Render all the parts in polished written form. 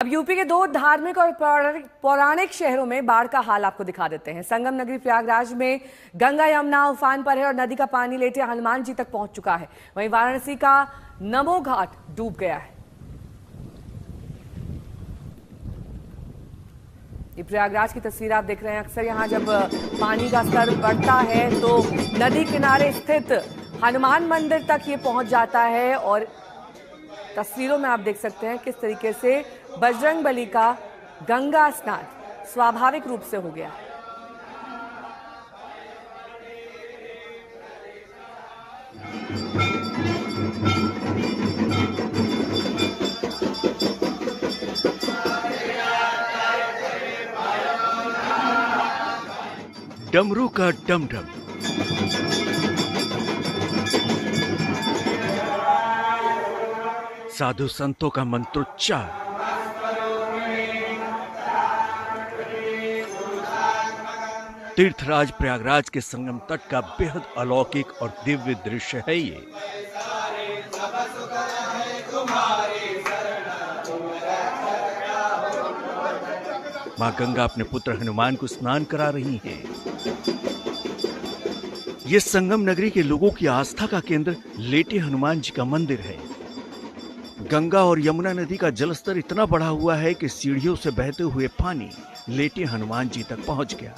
अब यूपी के दो धार्मिक और पौराणिक शहरों में बाढ़ का हाल आपको दिखा देते हैं। संगम नगरी प्रयागराज में गंगा यमुना उफान पर है और नदी का पानी लेटे हनुमान जी तक पहुंच चुका है। वहीं वाराणसी का नमो घाट डूब गया है। ये प्रयागराज की तस्वीर आप देख रहे हैं। अक्सर यहाँ जब पानी का स्तर बढ़ता है तो नदी किनारे स्थित हनुमान मंदिर तक ये पहुंच जाता है और तस्वीरों में आप देख सकते हैं किस तरीके से बजरंगबली का गंगा स्नान स्वाभाविक रूप से हो गया। डमरू का डमडम, साधु संतों का मंत्रोच्चार, तीर्थराज प्रयागराज के संगम तट का बेहद अलौकिक और दिव्य दृश्य है ये। मां गंगा अपने पुत्र हनुमान को स्नान करा रही हैं। ये संगम नगरी के लोगों की आस्था का केंद्र लेटे हनुमान जी का मंदिर है। गंगा और यमुना नदी का जलस्तर इतना बढ़ा हुआ है कि सीढ़ियों से बहते हुए पानी लेटे हनुमान जी तक पहुंच गया।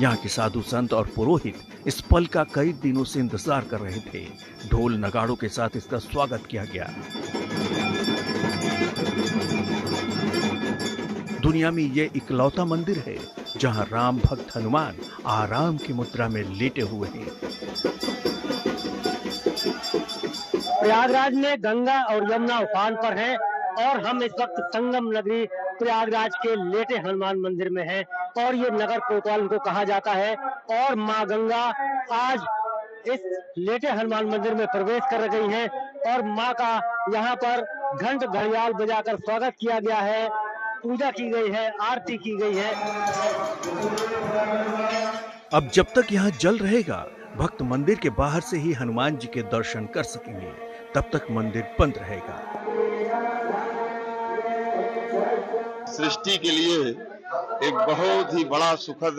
यहाँ के साधु संत और पुरोहित इस पल का कई दिनों से इंतजार कर रहे थे। ढोल नगाड़ों के साथ इसका स्वागत किया गया। दुनिया में ये इकलौता मंदिर है जहां राम भक्त हनुमान आराम की मुद्रा में लेटे हुए हैं। प्रयागराज में गंगा और यमुना उफान पर है और हम इस वक्त संगम नगरी प्रयागराज के लेटे हनुमान मंदिर में हैं और ये नगर कोतवाल इनको कहा जाता है। और मां गंगा आज इस लेटे हनुमान मंदिर में प्रवेश कर गई हैं और मां का यहाँ पर घंट घड़ियाल बजाकर स्वागत किया गया है, पूजा की गई है, आरती की गई है। अब जब तक यहाँ जल रहेगा, भक्त मंदिर के बाहर से ही हनुमान जी के दर्शन कर सकेंगे। तब तक मंदिर बंद रहेगा। सृष्टि के लिए एक बहुत ही बड़ा सुखद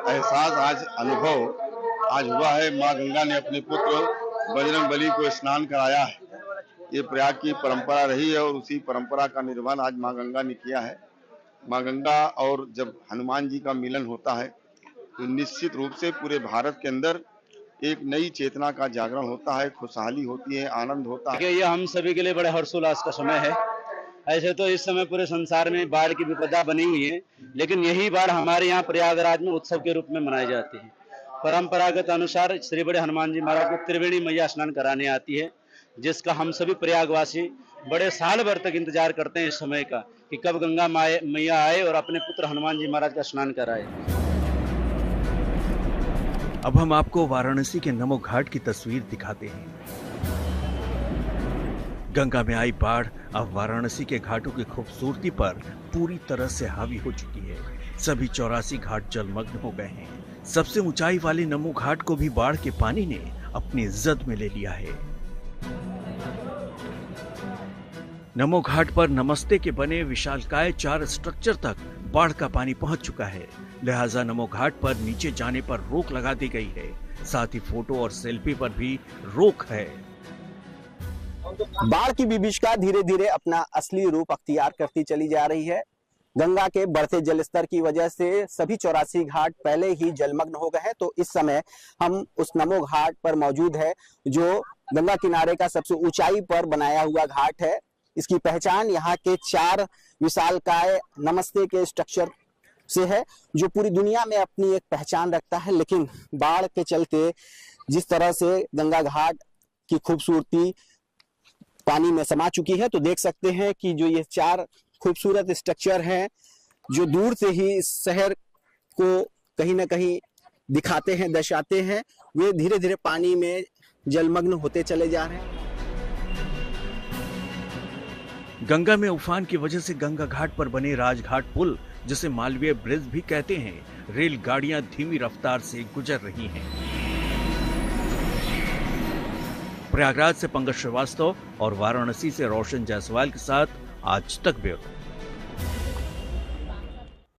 एहसास आज हुआ है। माँ गंगा ने अपने पुत्र बजरंगबली को स्नान कराया है। ये प्रयाग की परंपरा रही है और उसी परंपरा का निर्वहन आज माँ गंगा ने किया है। माँ गंगा और जब हनुमान जी का मिलन होता है तो निश्चित रूप से पूरे भारत के अंदर एक नई चेतना का जागरण होता है, खुशहाली होती है, आनंद होता है। ये हम सभी के लिए बड़े हर्षोल्लास का समय है। ऐसे तो इस समय पूरे संसार में बाढ़ की विपदा बनी हुई है, लेकिन यही बाढ़ हमारे यहाँ प्रयागराज में उत्सव के रूप में मनाई जाती है। परंपरागत अनुसार श्री बड़े हनुमान जी महाराज को त्रिवेणी मैया स्नान कराने आती है, जिसका हम सभी प्रयागवासी बड़े साल भर तक इंतजार करते हैं इस समय का कि कब गंगा मैया आए और अपने पुत्र हनुमान जी महाराज का स्नान कराए। अब हम आपको वाराणसी के नमो घाट की तस्वीर दिखाते हैं। गंगा में आई बाढ़ अब वाराणसी के घाटों की खूबसूरती पर पूरी तरह से हावी हो चुकी है। सभी 84 घाट जलमग्न हो गए हैं। सबसे ऊंचाई वाले नमो घाट को भी बाढ़ के पानी ने अपनी जद में ले लिया है। नमो घाट पर नमस्ते के बने विशालकाय 4 स्ट्रक्चर तक बाढ़ का पानी पहुंच चुका है। लिहाजा नमो घाट पर नीचे जाने पर रोक लगा दी गई है। साथ ही फोटो और सेल्फी पर भी रोक है। बाढ़ की विभीषिका धीरे धीरे अपना असली रूप अख्तियार करती चली जा रही है। गंगा के बढ़ते जलस्तर की वजह से सभी 84 घाट पहले ही जलमग्न हो गए हैं। तो इस समय हम उस नमो घाट पर मौजूद है जो गंगा किनारे का सबसे ऊंचाई पर बनाया हुआ घाट है। इसकी पहचान यहाँ के 4 विशालकाय नमस्ते के स्ट्रक्चर से है जो पूरी दुनिया में अपनी एक पहचान रखता है। लेकिन बाढ़ के चलते जिस तरह से गंगा घाट की खूबसूरती पानी में समा चुकी है, तो देख सकते हैं कि जो ये 4 खूबसूरत स्ट्रक्चर हैं जो दूर से ही इस शहर को कहीं ना कहीं दिखाते हैं, दर्शाते हैं, वे धीरे धीरे पानी में जलमग्न होते चले जा रहे हैं। गंगा में उफान की वजह से गंगा घाट पर बने राजघाट पुल, जिसे मालवीय ब्रिज भी कहते हैं, रेलगाड़ियां धीमी रफ्तार से गुजर रही हैं। प्रयागराज से पंकज श्रीवास्तव और वाराणसी से रोशन जायसवाल के साथ आज तक ब्यूरो।